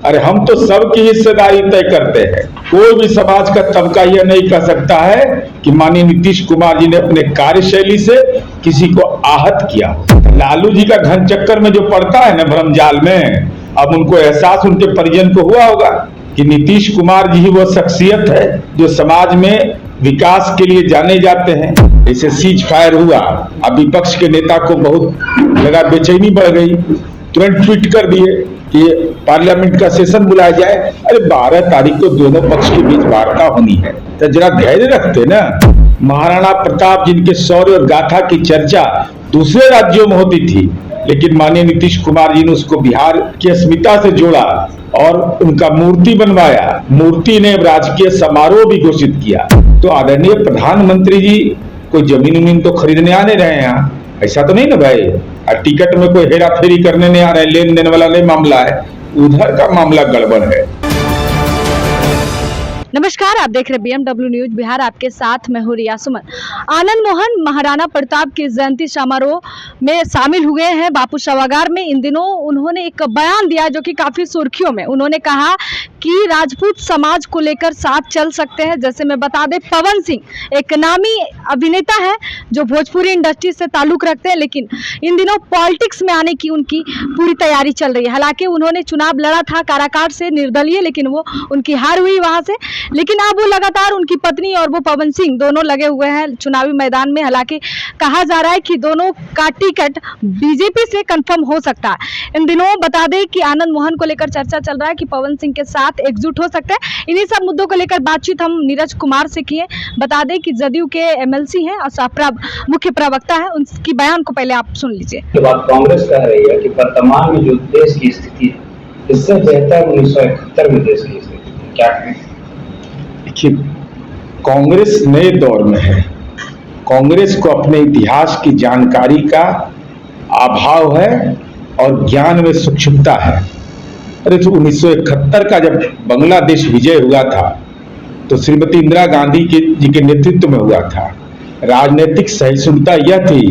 अरे हम तो सबकी हिस्सेदारी तय करते हैं। कोई भी समाज का तबका यह नहीं कह सकता है कि माननीय नीतीश कुमार जी ने अपने कार्यशैली से किसी को आहत किया। लालू जी का घन चक्कर में जो पड़ता है ना भ्रमजाल में, अब उनको एहसास उनके परिजन को हुआ होगा कि नीतीश कुमार जी ही वो शख्सियत है जो समाज में विकास के लिए जाने जाते हैं। जैसे सीज फायर हुआ, अब विपक्ष के नेता को बहुत लगा, बेचैनी बढ़ गई, तुरंत ट्वीट कर दिए कि पार्लियामेंट का सेशन बुलाया जाए। अरे 12 तारीख को दोनों पक्ष के बीच वार्ता होनी है, तो जरा धैर्य रखते ना। महाराणा प्रताप जिनके शौर्य और गाथा की चर्चा दूसरे राज्यों में होती थी, लेकिन माननीय नीतीश कुमार जी ने उसको बिहार की अस्मिता से जोड़ा और उनका मूर्ति बनवाया। मूर्ति ने राजकीय समारोह भी घोषित किया। तो आदरणीय प्रधानमंत्री जी कोई जमीन तो खरीदने आने रहे हैं यहाँ, ऐसा तो नहीं ना भाई। टिकट में कोई हेरा फेरी करने नहीं आ रहा है, लेन देन वाला नहीं मामला है, उधर का मामला गड़बड़ है। नमस्कार, आप देख रहे BMW न्यूज बिहार, आपके साथ मैं हूं रिया सुमन। आनंद मोहन महाराणा प्रताप के जयंती समारोह में शामिल हुए हैं बापू सभागार में। इन दिनों उन्होंने एक बयान दिया जो कि काफी सुर्खियों में। उन्होंने कहा कि राजपूत समाज को लेकर साथ चल सकते हैं। जैसे मैं बता दें, पवन सिंह एक नामी अभिनेता है जो भोजपुरी इंडस्ट्री से ताल्लुक रखते हैं, लेकिन इन दिनों पॉलिटिक्स में आने की उनकी पूरी तैयारी चल रही है। हालांकि उन्होंने चुनाव लड़ा था काराकाट से निर्दलीय, लेकिन वो उनकी हार हुई वहां से। लेकिन अब वो लगातार, उनकी पत्नी और वो पवन सिंह दोनों लगे हुए हैं चुनावी मैदान में। हालांकि कहा जा रहा है कि दोनों का टिकट बीजेपी से कंफर्म हो सकता है। इन दिनों बता दें कि आनंद मोहन को लेकर चर्चा चल रहा है कि पवन सिंह के साथ एकजुट हो सकता है। इन्हीं सब मुद्दों को लेकर बातचीत हम नीरज कुमार से किए। बता दें कि जदयू के MLC हैं और मुख्य प्रवक्ता है, उनकी बयान को पहले आप सुन लीजिए। कांग्रेस कह रही है कि वर्तमान में जो देश की स्थिति है, इससे बेहतर 1971 में देश की स्थिति क्या है? देखिए, कांग्रेस नए दौर में है। कांग्रेस को अपने इतिहास की जानकारी का अभाव है और ज्ञान में सूक्ष्मता है। अरे तो 1971 का जब बांग्लादेश विजय हुआ था तो श्रीमती इंदिरा गांधी जी के नेतृत्व में हुआ था। राजनीतिक सहिष्णुता यह थी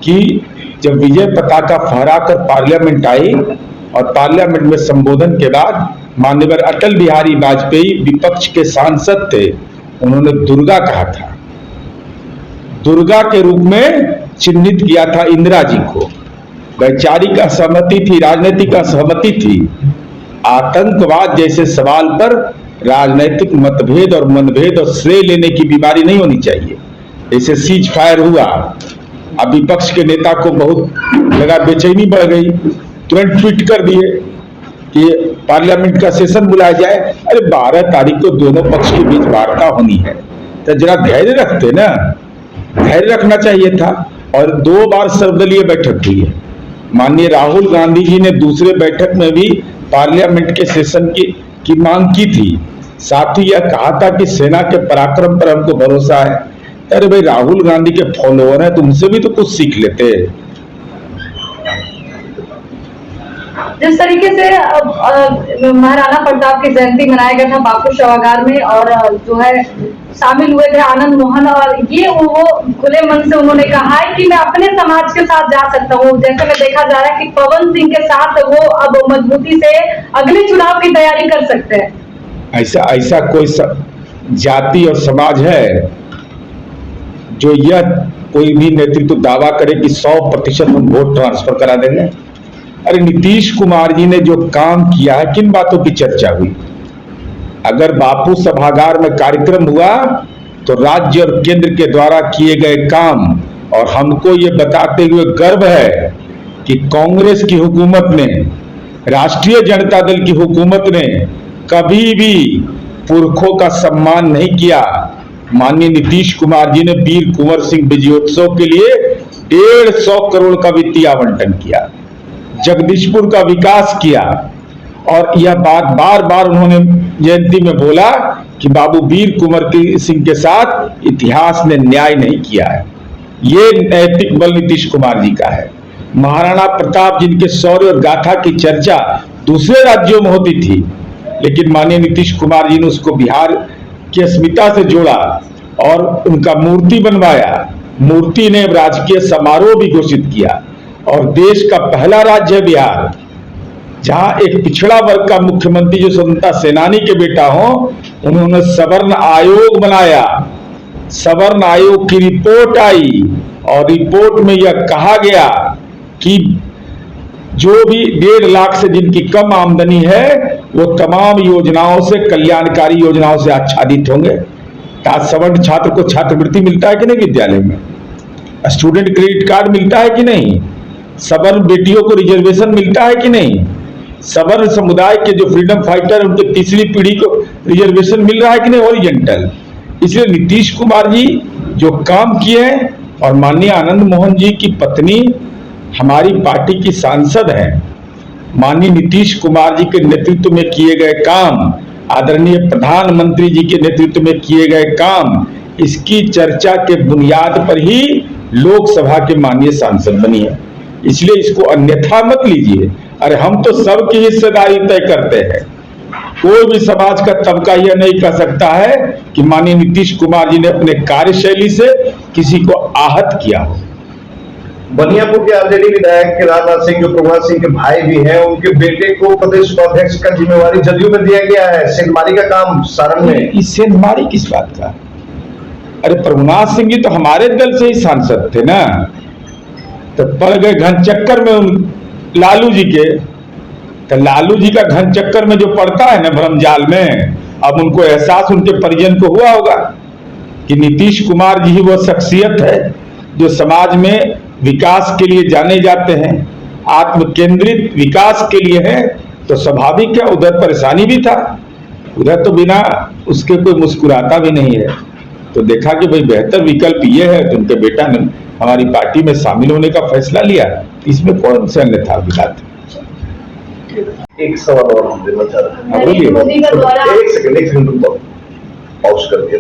कि जब विजय पताका फहराकर पार्लियामेंट आई और पार्लियामेंट में संबोधन के बाद माननीय अटल बिहारी वाजपेयी विपक्ष के सांसद थे, उन्होंने दुर्गा कहा था, दुर्गा के रूप में चिन्हित किया था इंदिरा जी को। वैचारिक असहमति थी, राजनीतिक असहमति थी। आतंकवाद जैसे सवाल पर राजनीतिक मतभेद और मनभेद और श्रेय लेने की बीमारी नहीं होनी चाहिए। जैसे सीज फायर हुआ, अब विपक्ष के नेता को बहुत लगा, बेचैनी बढ़ गई, तुरंत ट्वीट कर दिए कि पार्लियामेंट का सेशन बुलाया जाए। अरे 12 तारीख को दोनों पक्ष के बीच वार्ता होनी है, तो जरा धैर्य रखते ना। धैर्य रखना चाहिए था। और 2 बार सर्वदलीय बैठक हुई है। माननीय राहुल गांधी जी ने दूसरे बैठक में भी पार्लियामेंट के सेशन की मांग की थी। साथ ही यह कहा था कि सेना के पराक्रम पर हमको भरोसा है। अरे भाई, राहुल गांधी के फॉलोअर हैं, तुमसे भी तो कुछ सीख लेते। जिस तरीके से महाराणा प्रताप की जयंती मनाया गया था बापू सभागार में, और जो है शामिल हुए थे आनंद मोहन, और ये वो खुले मन से उन्होंने कहा है कि मैं अपने समाज के साथ जा सकता हूँ। जैसे में देखा जा रहा है कि पवन सिंह के साथ वो अब मजबूती से अगले चुनाव की तैयारी कर सकते हैं। ऐसा कोई जाति और समाज है जो यह कोई भी नेतृत्व दावा करे कि 100% हम वोट ट्रांसफर करा देंगे? अरे नीतीश कुमार जी ने जो काम किया है, किन बातों की चर्चा हुई? अगर बापू सभागार में कार्यक्रम हुआ तो राज्य और केंद्र के द्वारा किए गए काम, और हमको ये बताते हुए गर्व है कि कांग्रेस की हुकूमत ने, राष्ट्रीय जनता दल की हुकूमत ने कभी भी पुरखों का सम्मान नहीं किया। माननीय नीतीश कुमार जी ने वीर कुंवर सिंह विजयोत्सव के लिए 150 करोड़ का वित्तीय आवंटन किया, जगदीशपुर का विकास किया, और यह बात बार बार उन्होंने जयंती में बोला कि बाबू वीर कुंवर सिंह के साथ इतिहास ने न्याय नहीं किया है। ये नैतिक बल नीतीश कुमार जी का है। महाराणा प्रताप जिनके शौर्य और गाथा की चर्चा दूसरे राज्यों में होती थी, लेकिन माननीय नीतीश कुमार जी ने उसको बिहार की अस्मिता से जोड़ा और उनका मूर्ति बनवाया। मूर्ति ने राजकीय समारोह भी घोषित किया, और देश का पहला राज्य है बिहार जहां एक पिछड़ा वर्ग का मुख्यमंत्री जो स्वतंत्रता सेनानी के बेटा हो, उन्होंने सवर्ण आयोग बनाया। सवर्ण आयोग की रिपोर्ट आई और रिपोर्ट में यह कहा गया कि जो भी 1.5 लाख से जिनकी कम आमदनी है वो तमाम योजनाओं से, कल्याणकारी योजनाओं से आच्छादित होंगे। आज सवर्ण छात्र को छात्रवृत्ति मिलता है कि नहीं विद्यालय में? स्टूडेंट क्रेडिट कार्ड मिलता है कि नहीं? सवर्ण बेटियों को रिजर्वेशन मिलता है कि नहीं? सवर्ण समुदाय के जो फ्रीडम फाइटर उनके तीसरी पीढ़ी को रिजर्वेशन मिल रहा है कि नहीं ओरिजेंटल? इसलिए नीतीश कुमार जी जो काम किए हैं, और माननीय आनंद मोहन जी की पत्नी हमारी पार्टी की सांसद हैं, माननीय नीतीश कुमार जी के नेतृत्व में किए गए काम, आदरणीय प्रधानमंत्री जी के नेतृत्व में किए गए काम, इसकी चर्चा के बुनियाद पर ही लोकसभा के माननीय सांसद बनी है। इसलिए इसको अन्यथा मत लीजिए। अरे हम तो सबकी हिस्सेदारी तय करते हैं। कोई भी समाज का तबका यह नहीं कह सकता है कि माननीय नीतीश कुमार जी ने अपने कार्यशैली से किसी को आहत किया हो। बनियापुर के आरजेडी विधायक राजनाथ सिंह जो प्रभात सिंह के भाई भी हैं, उनके बेटे को प्रदेश उपाध्यक्ष का जिम्मेवारी जदयू में दिया गया है। सेंधमारी का काम सारण में। इस सेंधमारी किस बात का? अरे प्रभुनाथ सिंह जी तो हमारे दल से ही सांसद थे ना, तो पड़ गए घन चक्कर में उन लालू जी के। तो लालू जी का घन चक्कर में जो पड़ता है ना भ्रमजाल में, अब उनको एहसास उनके परिजन को हुआ होगा कि नीतीश कुमार जी ही वो शख्सियत है जो समाज में विकास के लिए जाने जाते हैं, आत्म केंद्रित विकास के लिए है। तो स्वाभाविक है उधर परेशानी भी था, उधर तो बिना उसके कोई मुस्कुराता भी नहीं है। तो देखा कि भाई बेहतर विकल्प ये है, तो उनके बेटा ने हमारी पार्टी में शामिल होने का फैसला लिया। इसमें कौन से अन्यथा विकास? एक सवाल और हम देना चाह रहे हैं। नरेंद्र मोदी का दौरा, एक सेकंड पॉज कर दिया।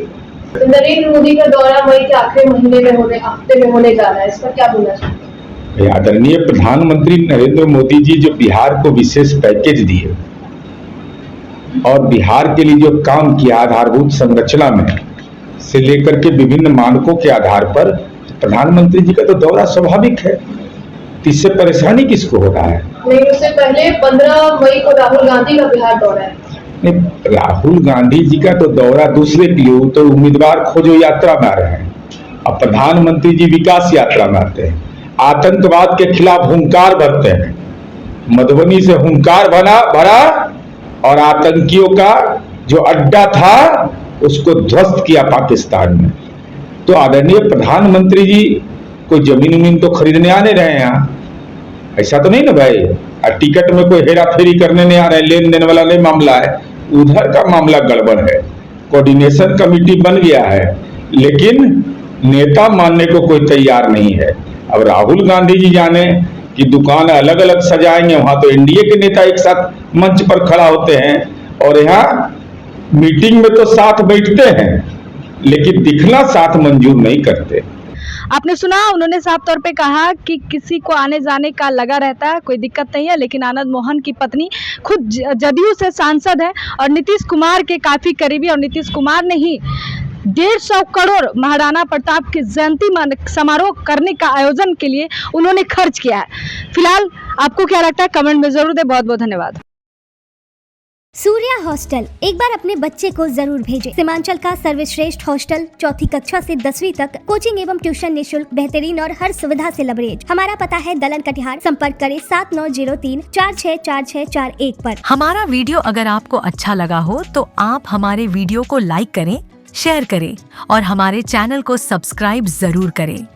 नरेंद्र मोदी का दौरा मई के आखिरी हफ्ते में होने जा रहा है, इस पर क्या बोलना चाहते हैं? आदरणीय प्रधानमंत्री नरेंद्र मोदी जी जो बिहार को विशेष पैकेज दिए और बिहार के लिए जो काम किया आधारभूत संरचना में से लेकर के विभिन्न मानकों के आधार पर, प्रधानमंत्री जी का तो दौरा स्वाभाविक है। इससे परेशानी किसको हो रहा है? नहीं, उससे पहले 15 मई को राहुल गांधी का बिहार दौरा है। नहीं, राहुल गांधी जी का तो दौरा दूसरे के लिए, तो उम्मीदवार खोजो यात्रा में आ रहे हैं। अब प्रधानमंत्री जी विकास यात्रा में आते हैं, आतंकवाद के खिलाफ हुंकार भरते हैं। मधुबनी से हुंकार भरा और आतंकियों का जो अड्डा था उसको ध्वस्त किया पाकिस्तान में। तो आदरणीय प्रधानमंत्री जी कोई जमीन तो खरीदने आने रहे हैं यहाँ, ऐसा तो नहीं ना भाई। टिकट में कोई हेरा फेरी करने नहीं आ रहे, लेन देन वाला नहीं मामला है, उधर का मामला गड़बड़ है। कोऑर्डिनेशन कमेटी बन गया है, लेकिन नेता मानने को कोई तैयार नहीं है। अब राहुल गांधी जी जाने कि दुकान अलग अलग सजाएंगे, वहां तो एनडीए के नेता एक साथ मंच पर खड़ा होते हैं, और यहाँ मीटिंग में तो साथ बैठते हैं लेकिन दिखना साथ मंजूर नहीं करते। आपने सुना, उन्होंने साफ तौर पे कहा कि किसी को आने जाने का लगा रहता है, कोई दिक्कत नहीं है। लेकिन आनंद मोहन की पत्नी खुद जदयू से सांसद है और नीतीश कुमार के काफी करीबी, और नीतीश कुमार ने ही 150 करोड़ महाराणा प्रताप की जयंती समारोह करने का आयोजन के लिए उन्होंने खर्च किया है। फिलहाल आपको क्या लगता है कमेंट में जरूर दें। बहुत बहुत धन्यवाद। सूर्या हॉस्टल, एक बार अपने बच्चे को जरूर भेजें। सीमांचल का सर्वश्रेष्ठ हॉस्टल, 4ठी कक्षा से 10वीं तक, कोचिंग एवं ट्यूशन निःशुल्क, बेहतरीन और हर सुविधा से लबरेज। हमारा पता है दलन कटिहार। संपर्क करें 7903464641 पर। हमारा वीडियो अगर आपको अच्छा लगा हो तो आप हमारे वीडियो को लाइक करें, शेयर करें और हमारे चैनल को सब्सक्राइब जरूर करें।